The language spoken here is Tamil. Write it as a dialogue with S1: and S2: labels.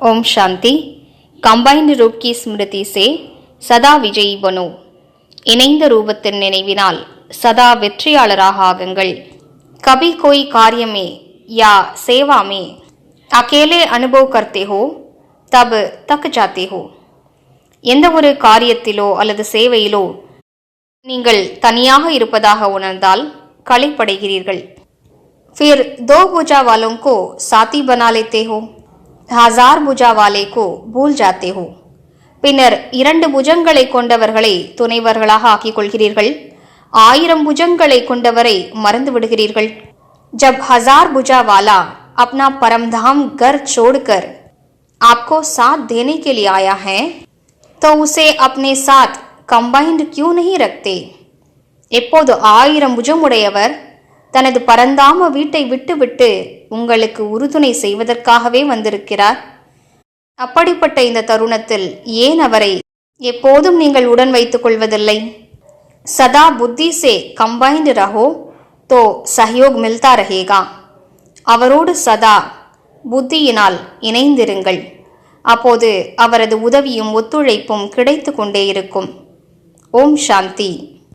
S1: ओम शांति। कंबाइंड रूप की स्मृति से सदा विजयी बनो। இணைந்த ரூபத்தின் நினைவினால் சதா வெற்றியாளராக ஆகுங்கள். कभी कोई कार्य में या सेवा में अकेले अनुभव करते हो तब तक जाते हो. எந்த ஒரு காரியத்திலோ அல்லது சேவையிலோ நீங்கள் தனியாக இருப்பதாக உணர்ந்தால் களைப்படைகிறீர்கள். फिर दो भुजा वालों को साथी बना लेते हो, हजार भुजा वाले को भूल जाते हो. பின்னர் இரண்டு புஜங்களை கொண்டவர்களை துணைவர்களாக ஆக்கிக் கொள்கிறீர்கள், 1000 புஜங்களை கொண்டவரை மறந்து விடுகிறீர்கள். जब हजार भुजा वाला अपना परमधाम घर छोड़कर आपको साथ देने के लिए आया है तो उसे अपने साथ कंबाइंड क्यों नहीं रखते. எப்போது 1000 புஜமுடையவர் தனது பரந்தாம வீட்டை விட்டுவிட்டு உங்களுக்கு உறுதுணை செய்வதற்காகவே வந்திருக்கிறார். அப்படிப்பட்ட இந்த தருணத்தில் ஏன் அவரை எப்போதும் நீங்கள் உடன் வைத்துக் கொள்வதில்லை? சதா புத்தி சே கம்பைன்டு ரஹோ தோ சஹயோக் மில்தா ரஹேகா. அவரோடு சதா புத்தியினால் இணைந்திருங்கள், அப்போது அவரது உதவியும் ஒத்துழைப்பும் கிடைத்து கொண்டே இருக்கும். ஓம் சாந்தி.